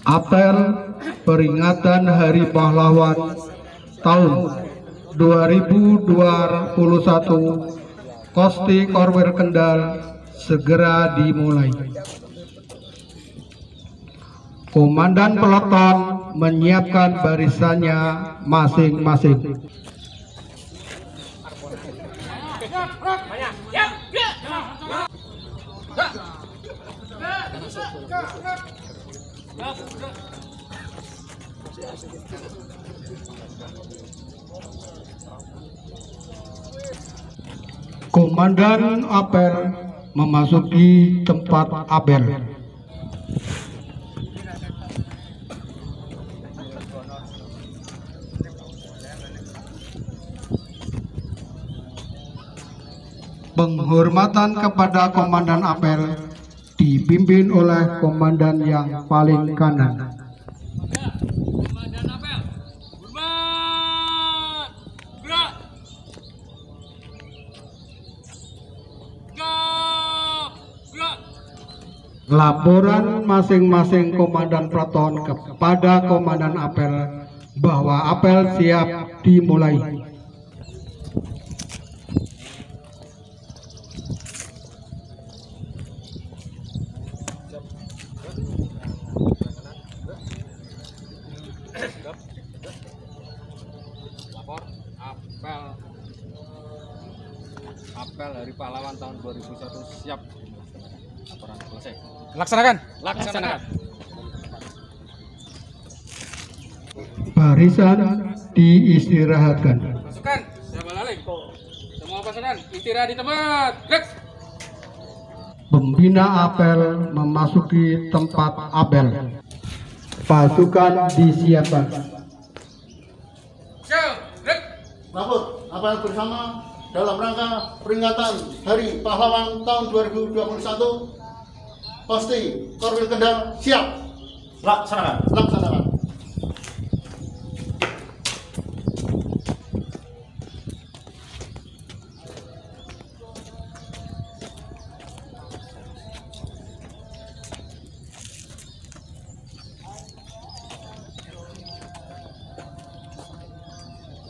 Apel peringatan Hari Pahlawan tahun 2021 Kosti Korwil Kendal segera dimulai. Komandan peleton menyiapkan barisannya masing-masing. Komandan apel memasuki tempat apel. Penghormatan kepada komandan apel dipimpin oleh komandan yang paling kanan. Komandan apel, hormat, gerak, gerak. Laporan masing-masing komandan peleton kepada komandan apel bahwa apel siap dimulai. Lapor apel Hari Pahlawan tahun 2021 siap. Laporan selesai. Laksanakan. Barisan diistirahatkan. Pasukan, siapa laling? Semua pasukan istirahat di tempat. Gerak. Pembina apel memasuki tempat apel. Pasukan disiapkan. Lapor apel bersama dalam rangka peringatan Hari Pahlawan tahun 2021 Kosti Korwil Kendal siap. Laksanakan.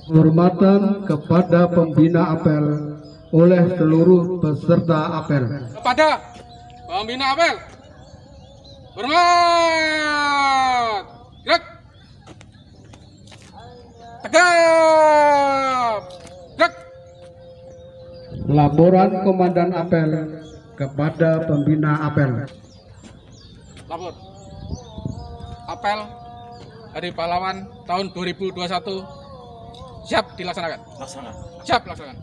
Penghormatan kepada pembina apel oleh seluruh peserta apel. Kepada pembina apel, hormat, gerak, tegap, gerak. Laporan komandan apel kepada pembina apel. Lapor apel Hari Pahlawan tahun 2021 siap dilaksanakan. Siap laksanakan.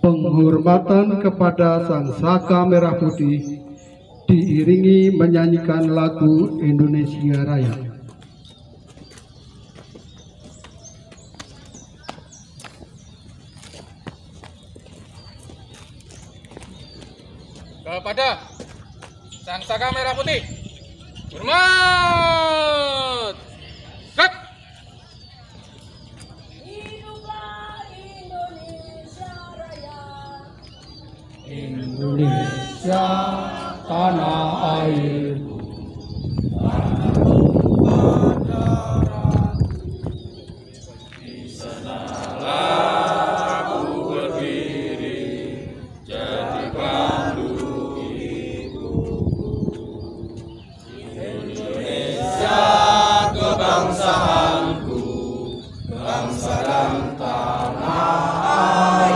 Penghormatan kepada Sang Saka Merah Putih diiringi menyanyikan lagu Indonesia Raya. Kepada Sang Saka Merah Putih, hormat, gerak. Indonesia tanah airku, di sanalah aku berdiri, jadi pandu hidupku. Indonesia kebangsaanku, bangsa dan tanah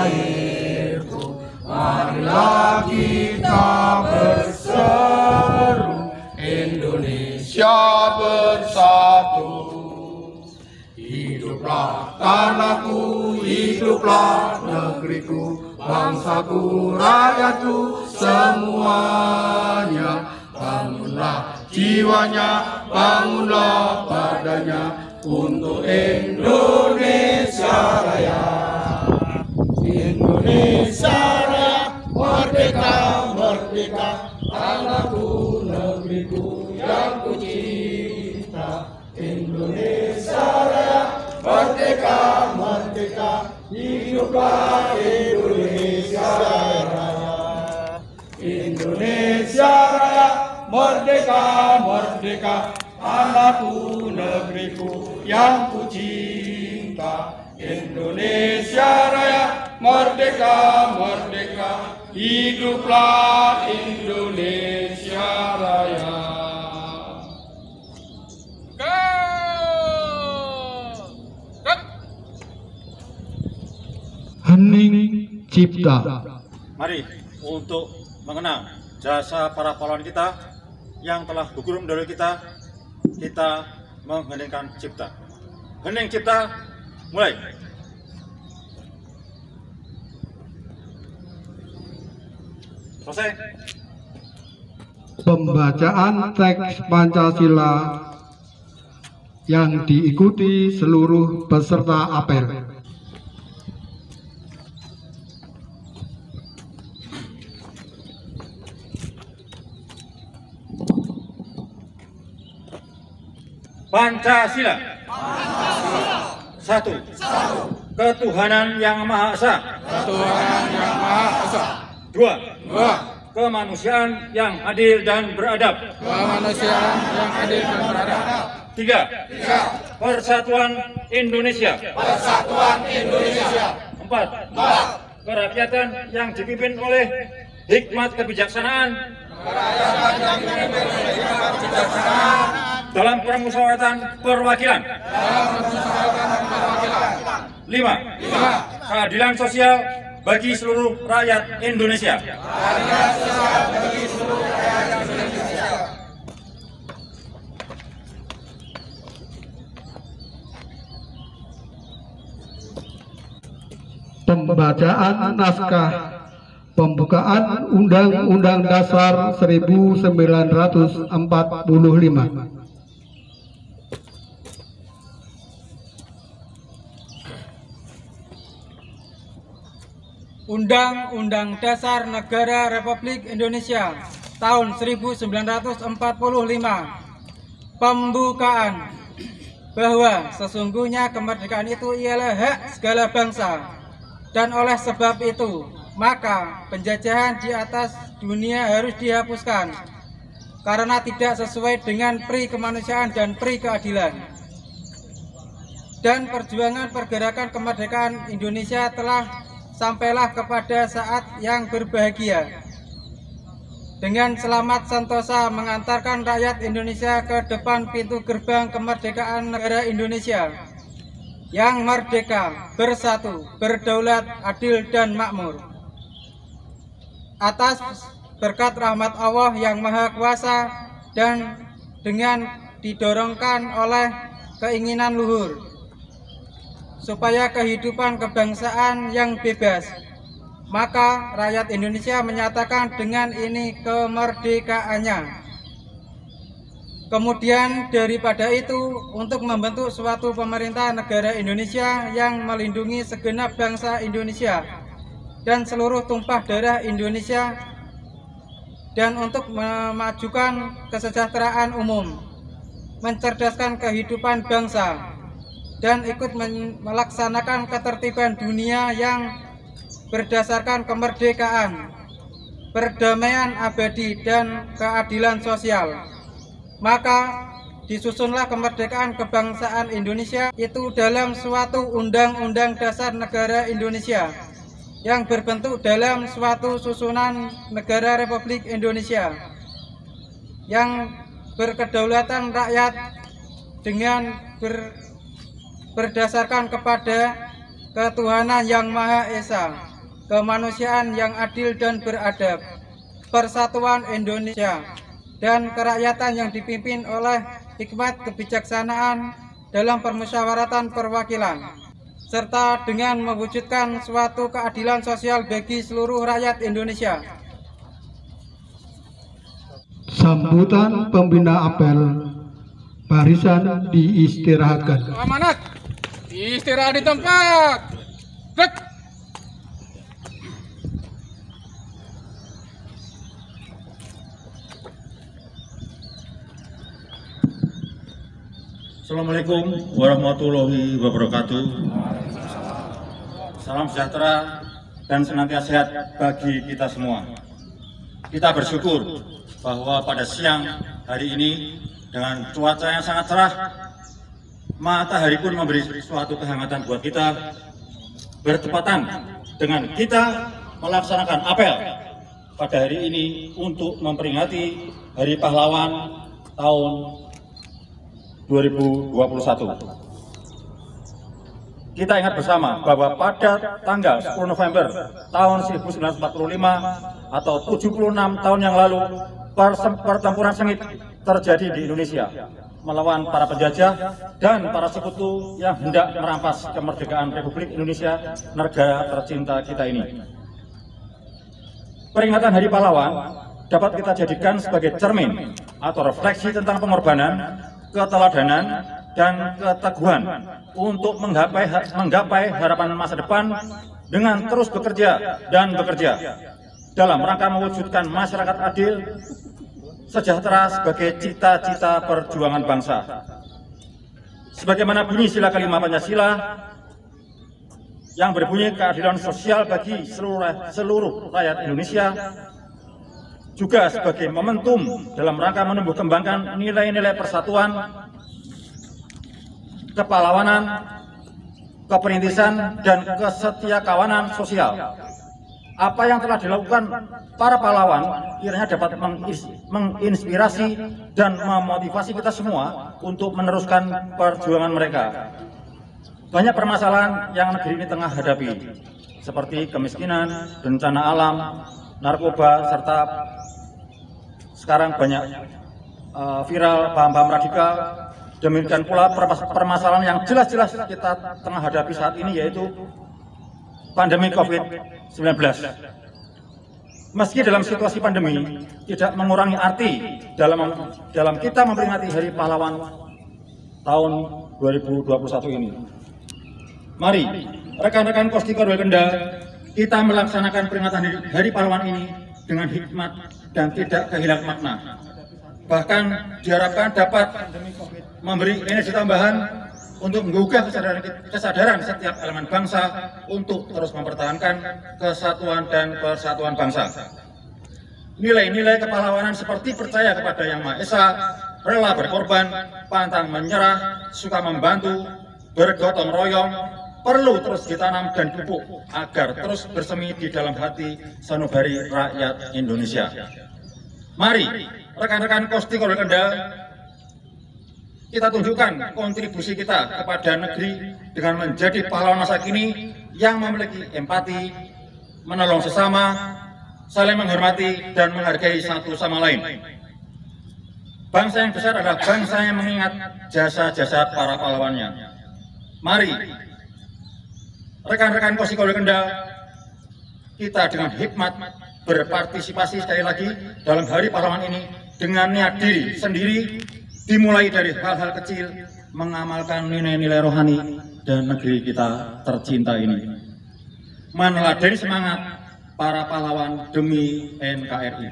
airku. Marilah kita berseru, Indonesia bersatu. Hiduplah tanahku, hiduplah negeriku, bangsaku, rakyatku, semuanya. Bangunlah jiwanya, bangunlah badannya, untuk Indonesia Raya. Indonesia Raya, merdeka, merdeka, tanahku, negeriku yang ku cinta. Indonesia Raya, merdeka, merdeka, hiduplah Indonesia Raya. Indonesia Raya, merdeka, merdeka, tanahku, negeriku yang ku cinta. Indonesia Raya, merdeka, merdeka, hiduplah Indonesia Raya. Hening Cipta. Mari untuk mengenang jasa para pahlawan kita yang telah gugur mendahului kita mengheningkan cipta. Hening Cipta, mulai. Selesai. Pembacaan teks Pancasila yang diikuti seluruh peserta apel. Pancasila. Satu. Ketuhanan yang Maha Esa. Ketuhanan yang Maha Esa. Dua. Dua. Kemanusiaan yang adil dan beradab. Kemanusiaan yang adil dan beradab. Tiga. Persatuan Indonesia. Persatuan Indonesia. Empat. Kerakyatan yang dipimpin oleh hikmat kebijaksanaan. Dalam permusyawaratan perwakilan. Lima. Keadilan sosial bagi seluruh rakyat Indonesia. Pembacaan naskah pembukaan Undang-Undang Dasar 1945. Undang-Undang Dasar Negara Republik Indonesia tahun 1945. Pembukaan. Bahwa sesungguhnya kemerdekaan itu ialah hak segala bangsa, dan oleh sebab itu maka penjajahan di atas dunia harus dihapuskan karena tidak sesuai dengan pri kemanusiaan dan pri keadilan. Dan perjuangan pergerakan kemerdekaan Indonesia telah sampailah kepada saat yang berbahagia, dengan selamat sentosa mengantarkan rakyat Indonesia ke depan pintu gerbang kemerdekaan negara Indonesia yang merdeka, bersatu, berdaulat, adil, dan makmur. Atas berkat rahmat Allah yang Maha Kuasa dan dengan didorongkan oleh keinginan luhur, supaya kehidupan kebangsaan yang bebas, maka rakyat Indonesia menyatakan dengan ini kemerdekaannya. Kemudian daripada itu, untuk membentuk suatu pemerintah negara Indonesia yang melindungi segenap bangsa Indonesia dan seluruh tumpah darah Indonesia, dan untuk memajukan kesejahteraan umum, mencerdaskan kehidupan bangsa, dan ikut melaksanakan ketertiban dunia yang berdasarkan kemerdekaan, perdamaian abadi, dan keadilan sosial. Maka disusunlah kemerdekaan kebangsaan Indonesia itu dalam suatu Undang-Undang Dasar Negara Indonesia yang berbentuk dalam suatu susunan negara Republik Indonesia yang berkedaulatan rakyat dengan berdasarkan kepada ketuhanan yang Maha Esa, kemanusiaan yang adil dan beradab, persatuan Indonesia, dan kerakyatan yang dipimpin oleh hikmat kebijaksanaan dalam permusyawaratan perwakilan, serta dengan mewujudkan suatu keadilan sosial bagi seluruh rakyat Indonesia. Sambutan pembina apel. Barisan diistirahatkan. Amanat. Istirahat di tempat. Rek. Assalamualaikum warahmatullahi wabarakatuh. Salam sejahtera dan senantiasa sehat bagi kita semua. Kita bersyukur bahwa pada siang hari ini dengan cuaca yang sangat cerah, matahari pun memberi suatu kehangatan buat kita, bertepatan dengan kita melaksanakan apel pada hari ini untuk memperingati Hari Pahlawan tahun 2021. Kita ingat bersama bahwa pada tanggal 10 November tahun 1945 atau 76 tahun yang lalu, pertempuran sengit terjadi di Indonesia melawan para penjajah dan para sekutu yang hendak merampas kemerdekaan Republik Indonesia, negara tercinta kita ini. Peringatan Hari Pahlawan dapat kita jadikan sebagai cermin atau refleksi tentang pengorbanan, keteladanan, dan keteguhan untuk menggapai harapan masa depan dengan terus bekerja dan bekerja dalam rangka mewujudkan masyarakat adil, sejahtera sebagai cita-cita perjuangan bangsa. Sebagaimana bunyi sila kelima Pancasila yang berbunyi keadilan sosial bagi seluruh rakyat Indonesia, juga sebagai momentum dalam rangka menumbuh kembangkan nilai-nilai persatuan, kepahlawanan, keperintisan, dan kesetiakawanan sosial. Apa yang telah dilakukan para pahlawan kiranya dapat menginspirasi dan memotivasi kita semua untuk meneruskan perjuangan mereka. Banyak permasalahan yang negeri ini tengah hadapi, seperti kemiskinan, bencana alam, narkoba, serta sekarang banyak viral paham-paham radikal. Demikian pula permasalahan yang jelas-jelas kita tengah hadapi saat ini, yaitu pandemi COVID-19. Meski dalam situasi pandemi tidak mengurangi arti dalam kita memperingati Hari Pahlawan tahun 2021 ini. Mari rekan-rekan Kosti Korwil Kendal, kita melaksanakan peringatan Hari Pahlawan ini dengan hikmat dan tidak kehilangan makna. Bahkan diharapkan dapat memberi energi tambahan untuk menggugah kesadaran setiap elemen bangsa untuk terus mempertahankan kesatuan dan persatuan bangsa. Nilai-nilai kepahlawanan seperti percaya kepada Yang Maha Esa, rela berkorban, pantang menyerah, suka membantu, bergotong royong, perlu terus ditanam dan pupuk agar terus bersemi di dalam hati sanubari rakyat Indonesia. Mari rekan-rekan Kosti Korwil Kendal, kita tunjukkan kontribusi kita kepada negeri dengan menjadi pahlawan masa kini yang memiliki empati, menolong sesama, saling menghormati dan menghargai satu sama lain. Bangsa yang besar adalah bangsa yang mengingat jasa-jasa para pahlawannya. Mari rekan-rekan Kosti Korwil Kendal, kita dengan hikmat berpartisipasi sekali lagi dalam Hari Pahlawan ini dengan niat diri sendiri, dimulai dari hal-hal kecil, mengamalkan nilai-nilai rohani dan negeri kita tercinta ini. Meneladani semangat para pahlawan demi NKRI.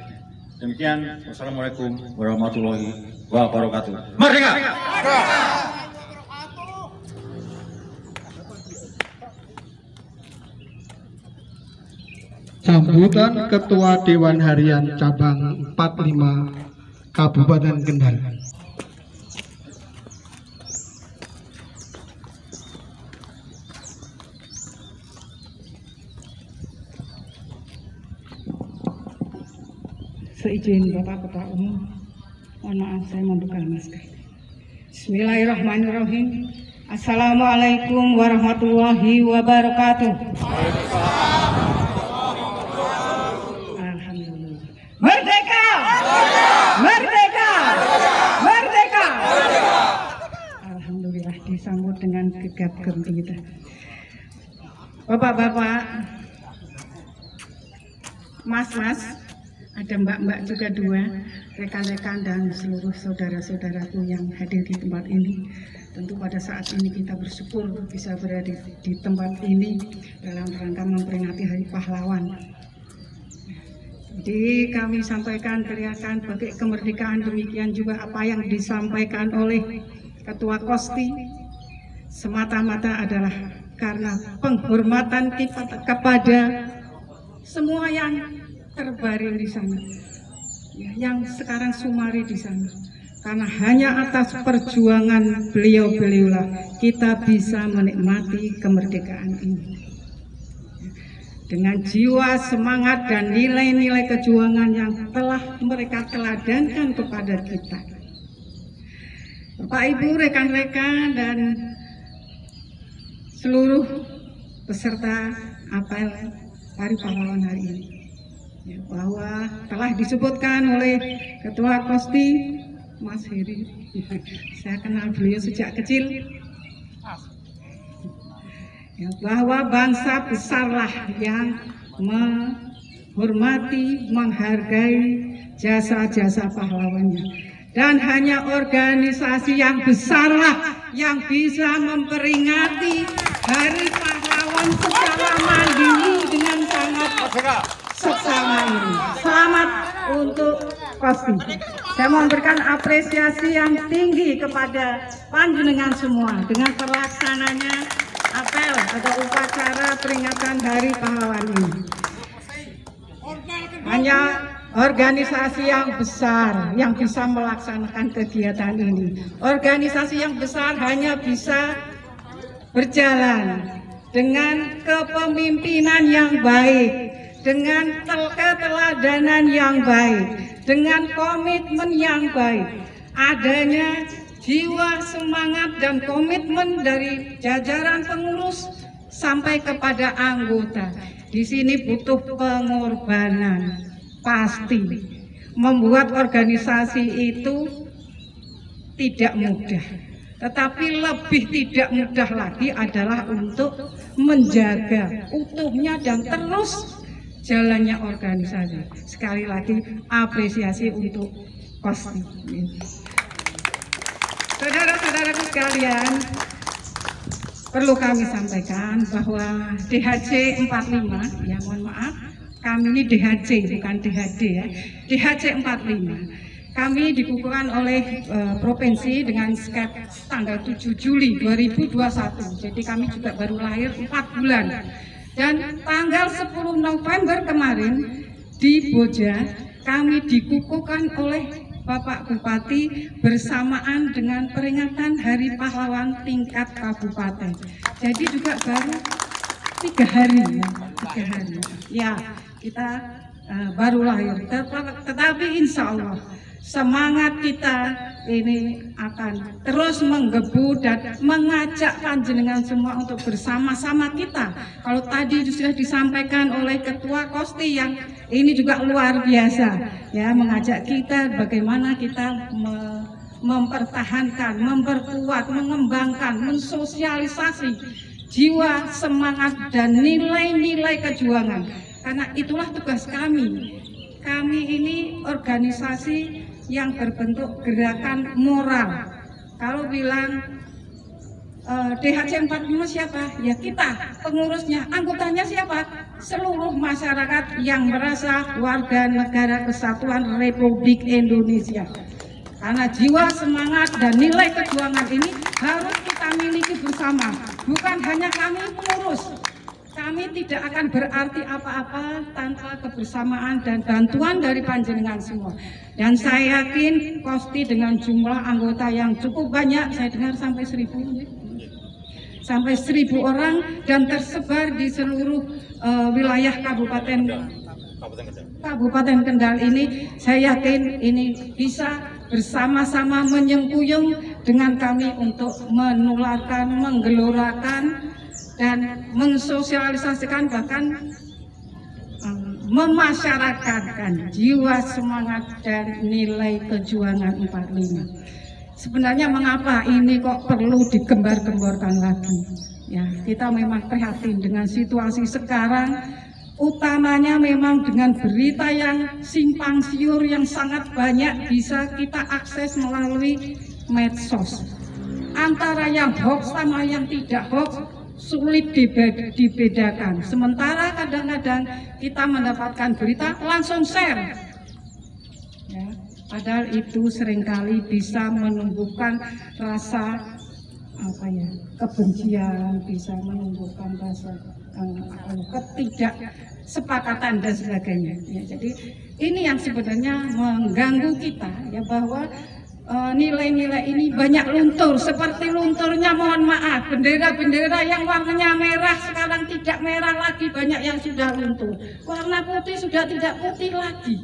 Demikian, wassalamualaikum warahmatullahi wabarakatuh. Merdeka! Sambutan Ketua Dewan Harian Cabang 45 Kabupaten Kendal. Seizin Bapak Ketua Umum, mohon maaf saya membuka masker. Bismillahirrahmanirrahim. Assalamualaikum warahmatullahi wabarakatuh. Alhamdulillah. Merdeka! Merdeka! Merdeka! Alhamdulillah disambut dengan gegap gempita. Bapak-bapak, mas-mas, ada mbak-mbak juga dua, rekan-rekan dan seluruh saudara-saudaraku yang hadir di tempat ini. Tentu pada saat ini kita bersyukur bisa berada di tempat ini dalam rangka memperingati Hari Pahlawan. Jadi kami sampaikan teriakan bagi kemerdekaan, demikian juga apa yang disampaikan oleh Ketua Kosti semata-mata adalah karena penghormatan kita kepada semua yang terbaring di sana, ya, yang sekarang sumari di sana. karena hanya atas perjuangan beliau-beliaulah kita bisa menikmati kemerdekaan ini. Dengan jiwa, semangat, dan nilai-nilai kejuangan yang telah mereka teladankan kepada kita. Bapak, Ibu, rekan-rekan, dan seluruh peserta apel Hari Pahlawan hari ini, ya, bahwa telah disebutkan oleh Ketua Kosti Mas Heri, saya kenal beliau sejak kecil, ya, bahwa bangsa besarlah yang menghormati, menghargai jasa-jasa pahlawannya, dan hanya organisasi yang besarlah yang bisa memperingati Hari Pahlawan secara mandiri dengan sangat seksama ini. Selamat untuk Kosti. Saya memberikan apresiasi yang tinggi kepada panjenengan semua dengan terlaksananya apel atau upacara peringatan Hari Pahlawan ini. Hanya organisasi yang besar yang bisa melaksanakan kegiatan ini. Organisasi yang besar hanya bisa berjalan dengan kepemimpinan yang baik, dengan keteladanan yang baik, dengan komitmen yang baik. Adanya jiwa, semangat, dan komitmen dari jajaran pengurus sampai kepada anggota. Di sini butuh pengorbanan, pasti. Membuat organisasi itu tidak mudah. Tetapi lebih tidak mudah lagi adalah untuk menjaga utuhnya dan terus jalannya organisasi. Sekali lagi apresiasi untuk Kosti. Saudara-saudaraku sekalian, perlu kami sampaikan bahwa DHC 45, ya mohon maaf, kami ini DHC bukan DHD ya, DHC 45. Kami dikukuhkan oleh provinsi dengan skep tanggal 7 Juli 2021. Jadi kami juga baru lahir 4 bulan. Dan tanggal 10 November kemarin di Boja kami dikukuhkan oleh Bapak Bupati bersamaan dengan peringatan Hari Pahlawan tingkat kabupaten. Jadi juga baru 3 hari ya, 3 hari. Ya, kita baru lahir. Tetapi insya Allah semangat kita ini akan terus menggebu dan mengajak panjenengan semua untuk bersama-sama kita. Kalau tadi sudah disampaikan oleh Ketua Kosti yang ini juga luar biasa, ya, mengajak kita bagaimana kita mempertahankan, memperkuat, mengembangkan, mensosialisasi jiwa, semangat, dan nilai-nilai kejuangan. Karena itulah tugas kami. Kami ini organisasi yang berbentuk gerakan moral. Kalau bilang DHC 45 siapa? Ya kita, pengurusnya. Anggotanya siapa? Seluruh masyarakat yang merasa warga negara Kesatuan Republik Indonesia. Karena jiwa, semangat, dan nilai kejuangan ini harus kita miliki bersama. Bukan hanya kami pengurus. Kami tidak akan berarti apa-apa tanpa kebersamaan dan bantuan dari panjenengan semua. Dan saya yakin Kosti dengan jumlah anggota yang cukup banyak, saya dengar sampai 1.000, sampai 1.000 orang, dan tersebar di seluruh wilayah Kabupaten Kendal ini, saya yakin ini bisa bersama-sama menyengkuyung dengan kami untuk menularkan, menggelorakan, dan mensosialisasikan, bahkan memasyarakatkan jiwa, semangat, dan nilai kejuangan 45. Sebenarnya mengapa ini kok perlu digembar-gemborkan lagi? Ya, kita memang prihatin dengan situasi sekarang, utamanya memang dengan berita yang simpang siur yang sangat banyak bisa kita akses melalui medsos. Antara yang hoax sama yang tidak hoax sulit dibedakan. Sementara kadang-kadang kita mendapatkan berita langsung share, ya, padahal itu seringkali bisa menumbuhkan rasa kebencian, bisa menumbuhkan rasa ketidaksepakatan dan sebagainya. Ya, jadi ini yang sebenarnya mengganggu kita, ya, bahwa nilai-nilai ini banyak luntur, seperti lunturnya, mohon maaf, bendera-bendera yang warnanya merah sekarang tidak merah lagi, banyak yang sudah luntur. Warna putih sudah tidak putih lagi.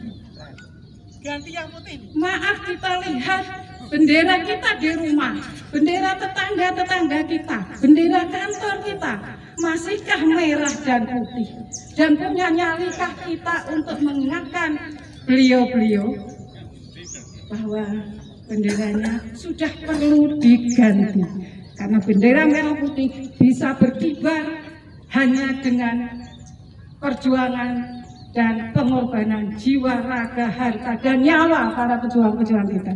Ganti yang putih. Maaf, kita lihat bendera kita di rumah, bendera tetangga-tetangga kita, bendera kantor kita, masihkah merah dan putih? Dan punya nyalikah kita untuk mengingatkan beliau-beliau bahwa benderanya sudah perlu diganti, karena bendera merah putih bisa berkibar hanya dengan perjuangan dan pengorbanan jiwa, raga, harta, dan nyawa para pejuang-pejuang kita.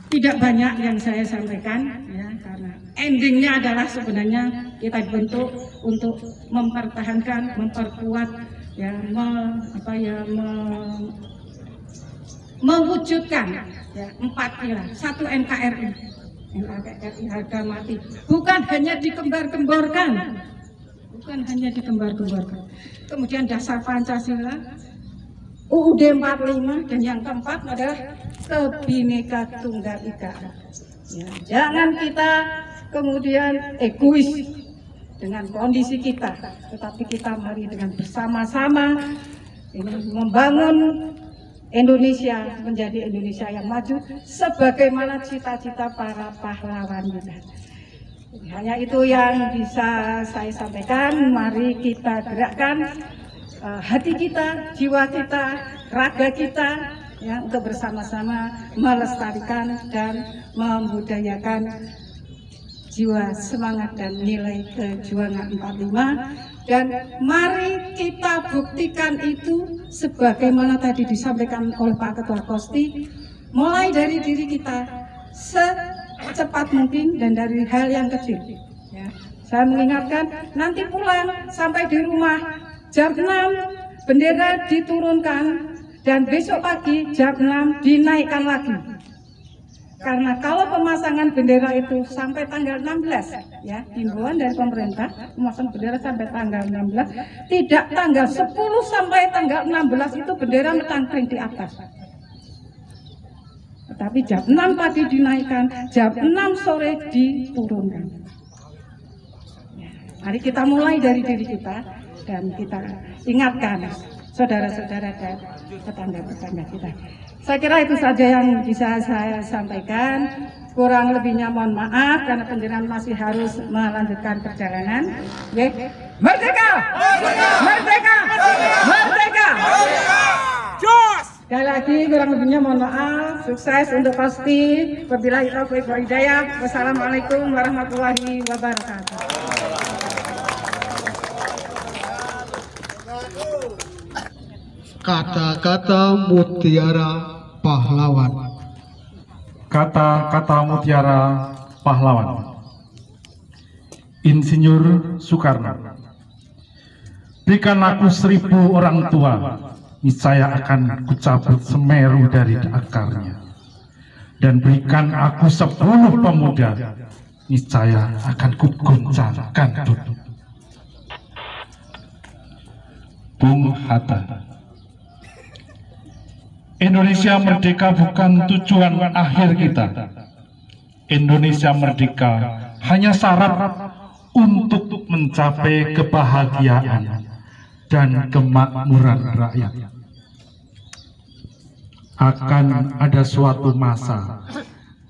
Tidak banyak yang saya sampaikan, ya, karena endingnya adalah sebenarnya kita dibentuk untuk mempertahankan, memperkuat, ya, mewujudkan, ya, 4 pilar, 1 NKRI, NKRI harga mati, bukan hanya dikembar-kemborkan, kemudian dasar Pancasila, UUD 45, dan yang keempat adalah Kebhinneka Tunggal Ika. Ya, jangan kita kemudian egois dengan kondisi kita, tetapi kita mari dengan bersama-sama ini membangun Indonesia menjadi Indonesia yang maju sebagaimana cita-cita para pahlawan kita. Hanya itu yang bisa saya sampaikan. Mari kita gerakkan hati kita, jiwa kita, raga kita, ya, untuk bersama-sama melestarikan dan membudayakan jiwa, semangat, dan nilai kejuangan 45. Dan mari kita buktikan itu sebagaimana tadi disampaikan oleh Pak Ketua Kosti, mulai dari diri kita secepat mungkin dan dari hal yang kecil. Ya. Saya mengingatkan, nanti pulang sampai di rumah jam 6 bendera diturunkan dan besok pagi jam 6 dinaikkan lagi. Karena kalau pemasangan bendera itu sampai tanggal 16, ya, himbauan dari pemerintah memasang bendera sampai tanggal 16, tidak tanggal 10 sampai tanggal 16 itu bendera metangkring di atas. Tetapi jam 6 pagi dinaikkan, jam 6 sore diturunkan. Ya, mari kita mulai dari diri kita dan kita ingatkan saudara-saudara dan tetangga-tetangga kita. Saya kira itu saja yang bisa saya sampaikan. Kurang lebihnya mohon maaf karena penjenengan masih harus melanjutkan perjalanan. Merdeka! Merdeka! Merdeka! Merdeka! Sekali lagi kurang lebihnya mohon maaf. Sukses untuk Kosti. Wabillahi taufiq wal hidayah. Wassalamualaikum warahmatullahi wabarakatuh. Kata-kata mutiara pahlawan. Kata-kata mutiara pahlawan. Insinyur Soekarno. Berikan aku 1000 orang tua, niscaya akan kucabut Semeru dari akarnya. Dan berikan aku 10 pemuda, niscaya akan kugoncangkan duduk. Bung Hatta. Indonesia merdeka bukan tujuan akhir kita. Indonesia merdeka hanya syarat untuk mencapai kebahagiaan dan kemakmuran rakyat. Akan ada suatu masa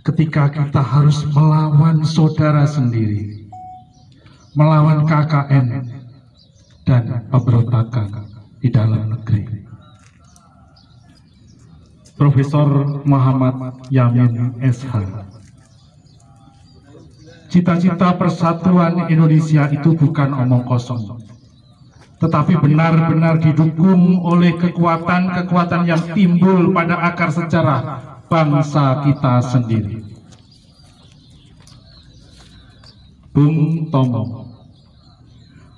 ketika kita harus melawan saudara sendiri, melawan KKN dan pemberontakan di dalam negeri. Profesor Muhammad Yamin SH. Cita-cita persatuan Indonesia itu bukan omong kosong, tetapi benar-benar didukung oleh kekuatan-kekuatan yang timbul pada akar sejarah bangsa kita sendiri. Bung Tomo.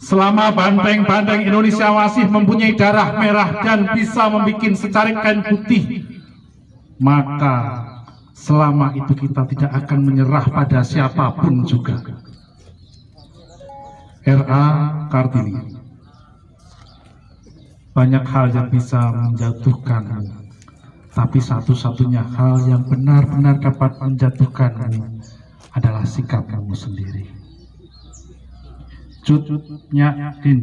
Selama banteng-banteng Indonesia masih mempunyai darah merah dan bisa membuat secarik kain putih, maka selama itu kita tidak akan menyerah pada siapapun juga. R.A. Kartini. Banyak hal yang bisa menjatuhkanmu, tapi satu-satunya hal yang benar-benar dapat menjatuhkanmu adalah sikapmu sendiri. Cut Nyak Din.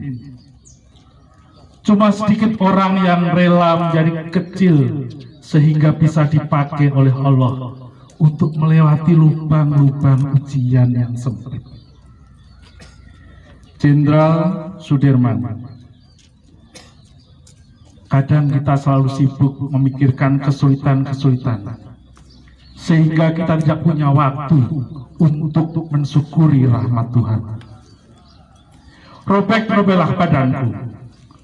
Cuma sedikit orang yang rela menjadi kecil sehingga bisa dipakai oleh Allah untuk melewati lubang-lubang ujian yang sempit. Jenderal Sudirman. Kadang kita selalu sibuk memikirkan kesulitan-kesulitan, sehingga kita tidak punya waktu untuk mensyukuri rahmat Tuhan. Robek-robeklah badanku,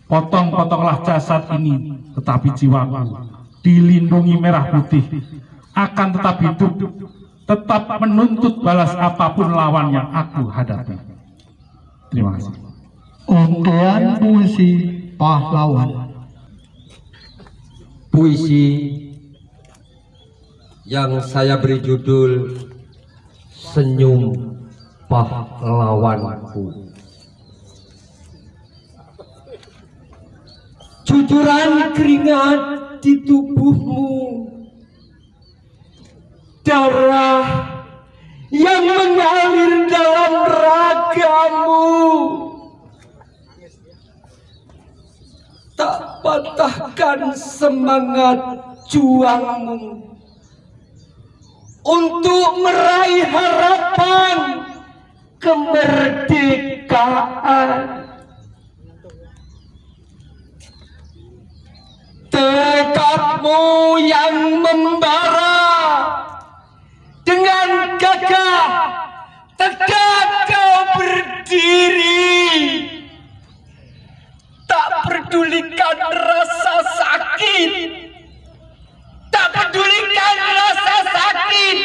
potong-potonglah jasad ini, tetapi jiwaku dilindungi merah putih, akan tetap hidup, tetap menuntut balas apapun lawan yang aku hadapi. Terima kasih. Undian puisi pahlawan. Puisi yang saya beri judul Senyum Pahlawanku. Cucuran keringat di tubuhmu, darah yang mengalir dalam ragamu, tak patahkan semangat juangmu untuk meraih harapan kemerdekaan. Tekadmu yang membara, dengan gagah tegak kau berdiri, tak pedulikan rasa sakit, tak pedulikan rasa sakit,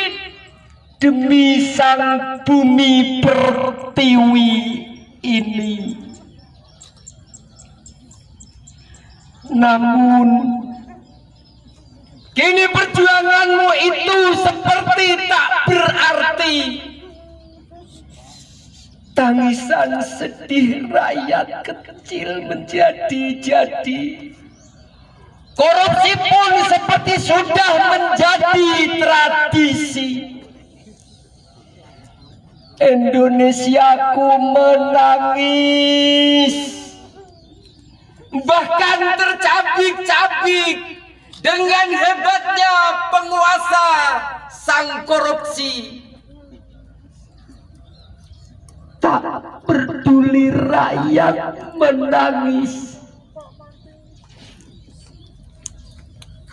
demi sang bumi pertiwi ini. Namun kini perjuanganmu itu seperti tak berarti. Tangisan sedih rakyat kecil menjadi-jadi. Korupsi pun seperti sudah menjadi tradisi. Indonesiaku menangis, bahkan tercabik-cabik dengan hebatnya penguasa sang korupsi. Tak peduli rakyat menangis,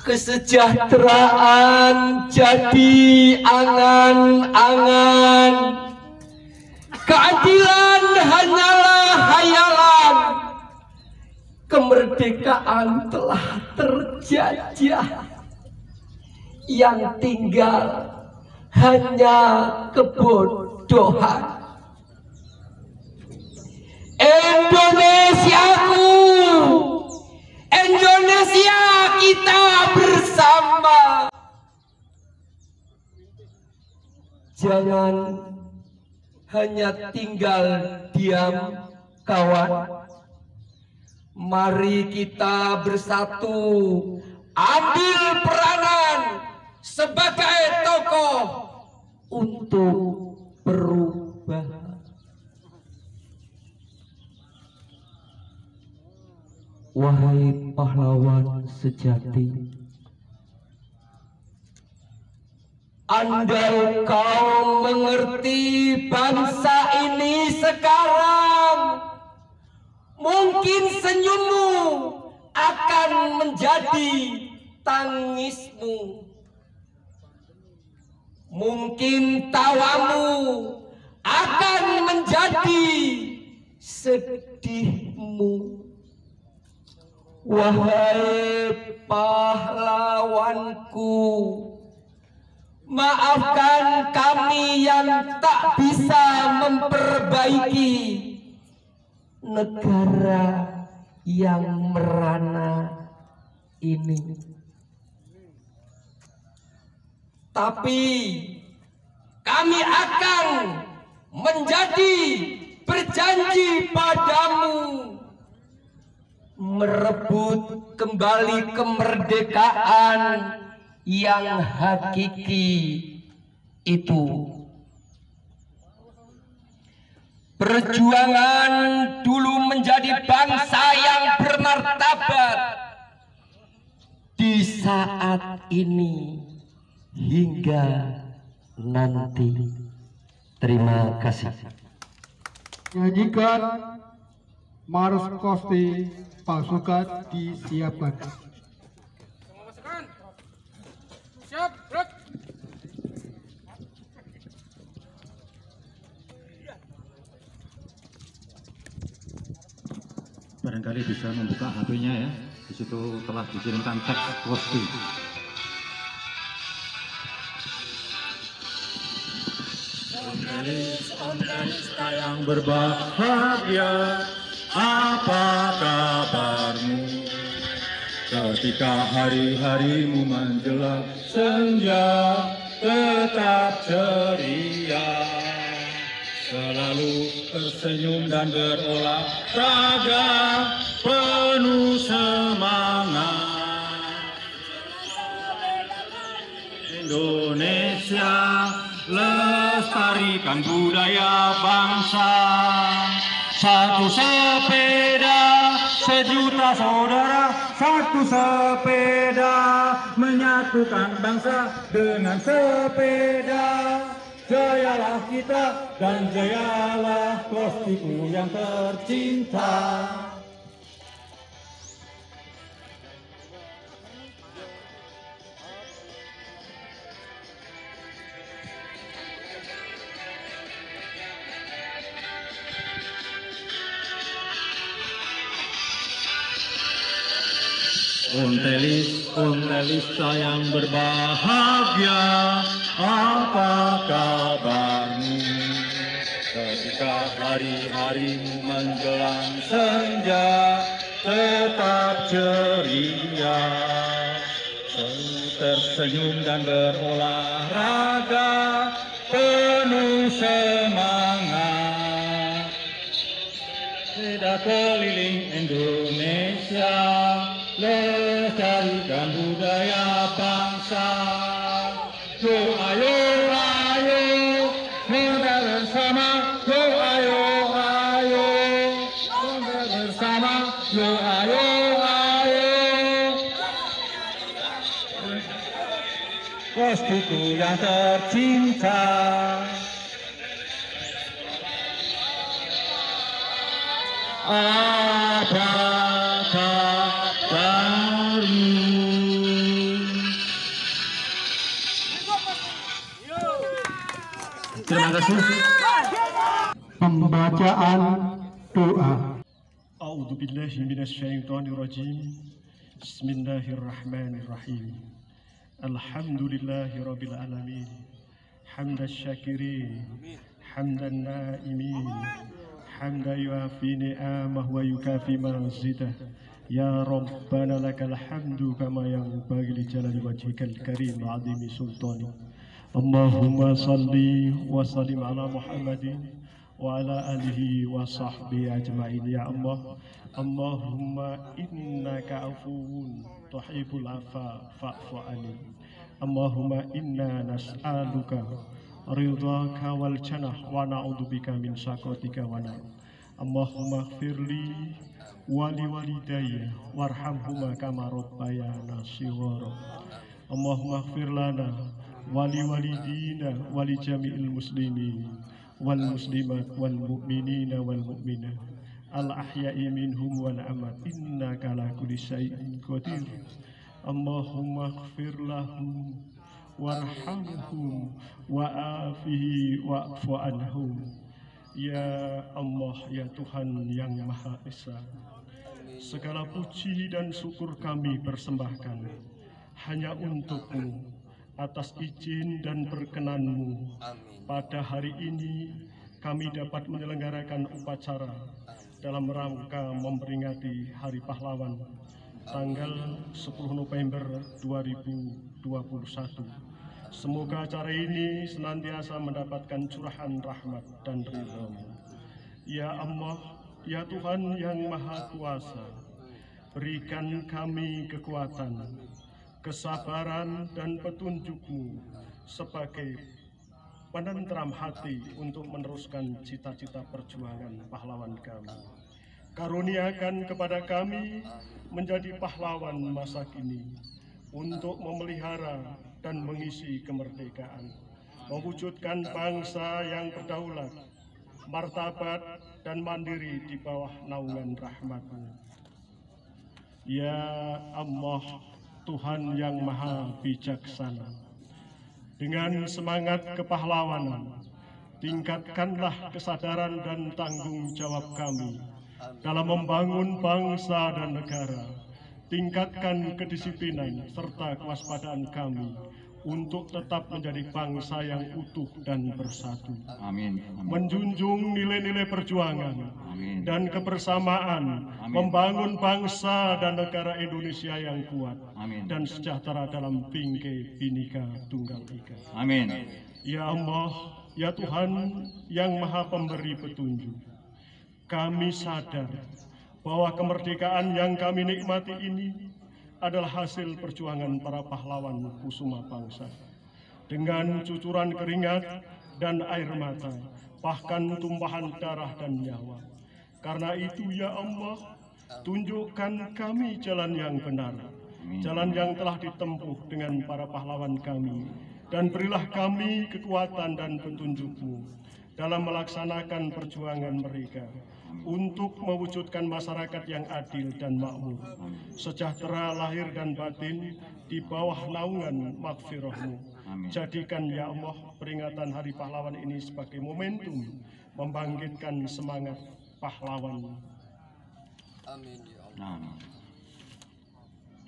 kesejahteraan jadi angan-angan, keadilan hanyalah hayalan. Kemerdekaan telah terjajah, yang tinggal hanya kebodohan. Indonesiaku, Indonesia kita bersama. Jangan hanya tinggal diam, kawan. Mari kita bersatu, ambil peranan sebagai tokoh untuk perubahan. Wahai pahlawan sejati, andai kau mengerti bangsa ini sekarang, mungkin senyummu akan menjadi tangismu, mungkin tawamu akan menjadi sedihmu. Wahai pahlawanku, maafkan kami yang tak bisa memperbaiki negara yang merana ini. Tapi kami akan menjadi berjanji padamu, merebut kembali kemerdekaan yang hakiki itu. Perjuangan dulu menjadi bangsa yang bermartabat. Di saat ini hingga nanti. Terima kasih. Nyanyikan Marus Kosti pasukan disiapkan. Semua pasukan. Siap, gerak. Barangkali bisa membuka HP-nya ya. Di situ telah dikirimkan teks Kosti. Ontelista yang berbahagia, apa kabarmu? Ketika hari-harimu menjelang senja, tetap ceria, selalu tersenyum dan berolahraga, penuh semangat. Indonesia, lestarikan budaya bangsa. Satu sepeda, sejuta saudara. Satu sepeda, menyatukan bangsa dengan sepeda. Jayalah kita dan jayalah Kostiku yang tercinta. Ontelista yang berbahagia, apa kabarmu? Ketika hari-harimu menjelang senja, tetap ceria, selalu tersenyum dan berolahraga, penuh semangat. Sepeda keliling Indonesia, lestarikan budaya bangsa. Yo ayo ayo, kita bersama. Yo ayo ayo, kita bersama. Yo ayo ayo, Kostiku yang tercinta. Apa kabarmu? Terima kasih. Pembacaan doa. A'udzu billahi minasyaitonir rajim. Bismillahirrahmanirrahim. Alhamdulillahi rabbil alamin. Hamdan syakirin, hamdan naimin, hamdan yuafi ni'amah wa yukafi mazidah. Ya Rabbana lakal hamdu kama yanbaghi li jalali wajhikal karim wa 'azimi sultani. Allahumma salli wa sallim ala Muhammadin wa ala alihi wa sahbihi ajma'in. Ya Allah, Allahumma innaka afuwun tuhibbul afwa fa'fu anni. Allahumma inna nas'aluka ridhaka wal jannah wa na'udzubika min sakhatika wa nar. Allahumma ighfirli wa li walidayya warhamhuma kama rabbayana shighara. Allahumma ighfir lana wa li walidina wa li jami'il muslimin wal muslimat wal mu'minina wal mu'minat al ahya'i minhum wal amwat innaka ala kulli syai'in qadir. Allahumma ighfir lahum warhamhum wa'afihi wa'fu anhum. Ya Allah, ya Tuhan yang Maha Esa, segala puji dan syukur kami persembahkan hanya untuk-Mu atas izin dan perkenan-Mu. Pada hari ini kami dapat menyelenggarakan upacara dalam rangka memperingati Hari Pahlawan tanggal 10 November 2021. Semoga acara ini senantiasa mendapatkan curahan rahmat dan ridha-Mu. Ya Allah, ya Tuhan yang Maha Kuasa, berikan kami kekuatan, kesabaran dan petunjuk-Mu sebagai penentram hati untuk meneruskan cita-cita perjuangan pahlawan kami. Karuniakan kepada kami menjadi pahlawan masa kini untuk memelihara dan mengisi kemerdekaan, mewujudkan bangsa yang berdaulat, martabat dan mandiri di bawah naungan rahmat-Mu. Ya Allah, Tuhan yang Maha Bijaksana, dengan semangat kepahlawanan, tingkatkanlah kesadaran dan tanggung jawab kami dalam membangun bangsa dan negara. Tingkatkan kedisiplinan serta kewaspadaan kami untuk tetap menjadi bangsa yang utuh dan bersatu. Amin. Menjunjung nilai-nilai perjuangan Amin. dan kebersamaan, membangun bangsa dan negara Indonesia yang kuat Amin. dan sejahtera dalam Bhinneka Bhinneka Tunggal Ika. Amin. Ya Allah, ya Tuhan yang Maha Pemberi petunjuk, kami sadar bahwa kemerdekaan yang kami nikmati ini adalah hasil perjuangan para pahlawan kusuma bangsa. Dengan cucuran keringat dan air mata, bahkan tumpahan darah dan nyawa. Karena itu ya Allah, tunjukkan kami jalan yang benar, jalan yang telah ditempuh dengan para pahlawan kami, dan berilah kami kekuatan dan petunjuk-Mu dalam melaksanakan perjuangan mereka untuk mewujudkan masyarakat yang adil dan makmur, sejahtera lahir dan batin di bawah naungan maghfirah-Mu. Jadikan ya Allah peringatan Hari Pahlawan ini sebagai momentum membangkitkan semangat pahlawan. Amin ya Allah.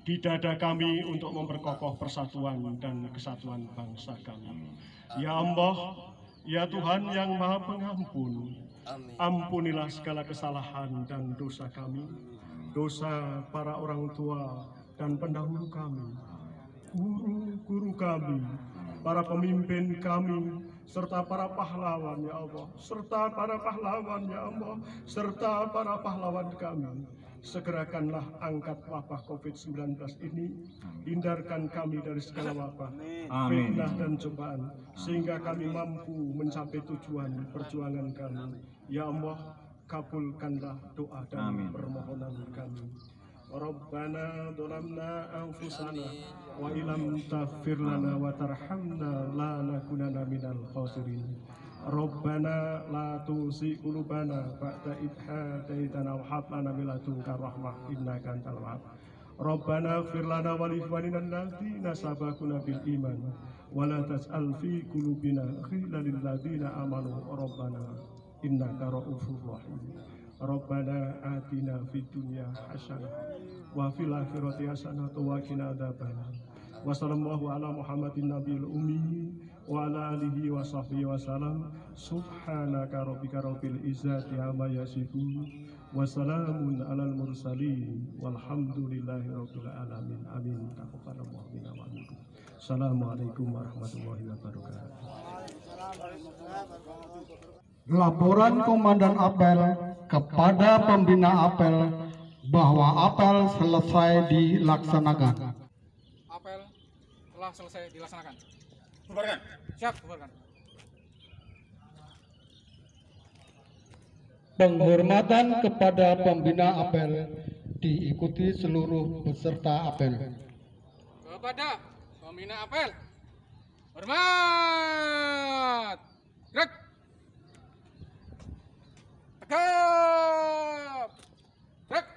Di dada kami untuk memperkokoh persatuan dan kesatuan bangsa kami. Ya Allah, ya Tuhan yang Maha Pengampun, ampunilah segala kesalahan dan dosa kami, dosa para orang tua dan pendahulu kami, guru-guru kami, para pemimpin kami, serta para pahlawan ya Allah, serta para pahlawan ya Allah, serta para pahlawan kami. Segerakanlah angkat wabah COVID-19 ini, hindarkan kami dari segala wabah, fitnah dan cobaan, sehingga kami mampu mencapai tujuan perjuangan kami. Ya Allah, kabulkanlah doa dan permohonan kami. Rabbana dhalamna anfusana wa illam taghfir lana wa tarhamna lanakunanna minal khasirin. Rabbana la tuzigh qulubana ba'da idh hadaitana wa hab lana min ladunka rahmah innaka antal wahhab. Rabbana ighfir lana wa li ikhwanina alladziina sabaquna bil iman wa la taj'al fi qulubina ghillan lil ladzina amanu rabbana innaka ra'ufur rahim. Rabbana atina fid dunya hasanah wa fil akhirati hasanah wa qina adzabannar. Wa sallallahu ala Muhammadin nabiyil ummi wa ala alihi wa sahbihi wa salam. Subhanaka rabbika rabbil izzati amma yasifun wa salamun alal mursalin walhamdulillahi rabbil alamin. Amin. Taqabbalallahu minna wa minkum. Assalamualaikum warahmatullahi wabarakatuh. Laporan Komandan Apel kepada pembina apel bahwa apel selesai dilaksanakan. Apel telah selesai dilaksanakan. Bubarkan. Siap, bubarkan. Penghormatan kepada pembina apel diikuti seluruh peserta apel. Kepada pembina apel, hormat. Gerak. Tegap. Gerak.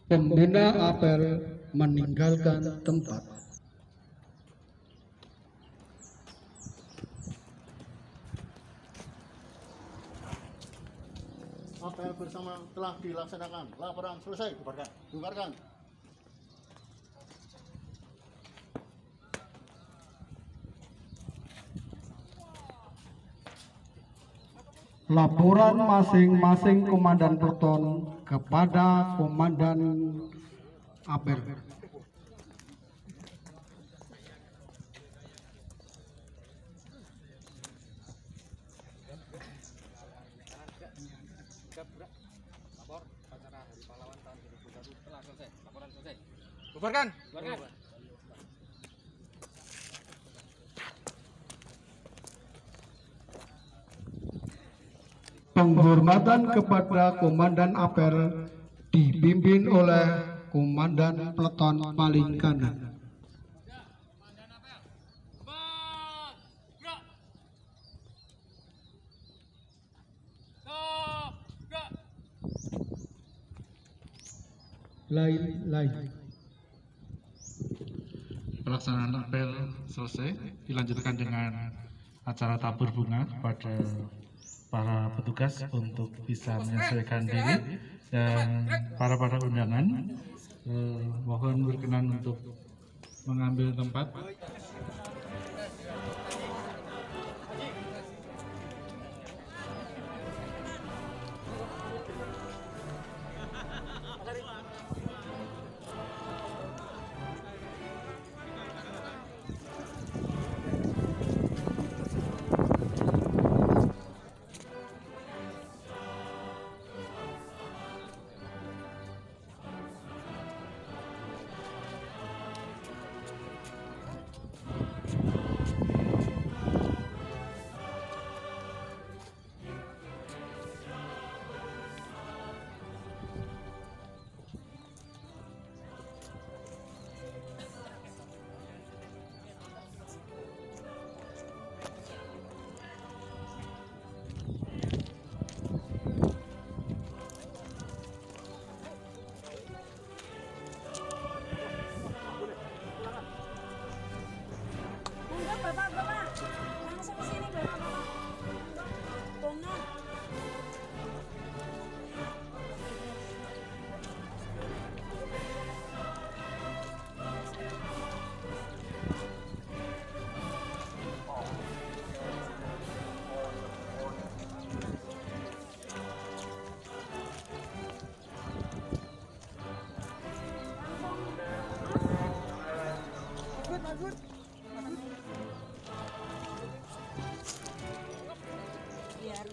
Pembina apel meninggalkan tempat. Apel bersama telah dilaksanakan. Laporan selesai. Bubarkan. Laporan masing-masing komandan peleton kepada komandan apel. Lapor acara Hari Pahlawan tahun 2021 Selesai. Bubarkan. Bubarkan. Penghormatan kepada Komandan Apel dipimpin oleh Komandan Peleton paling kanan. Lain. Pelaksanaan apel selesai, dilanjutkan dengan acara tabur bunga kepada para petugas untuk bisa menyesuaikan diri, dan para undangan mohon berkenan untuk mengambil tempat. Bapak, langsung ke sini Bapak. Tolong. Bagus. Biar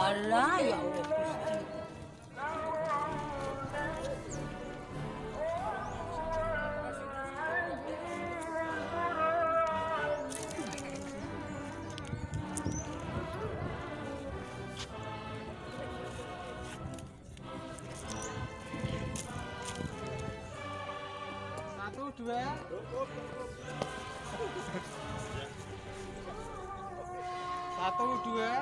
Alah, ya Allah Gusti. Satu, dua. Satu, dua.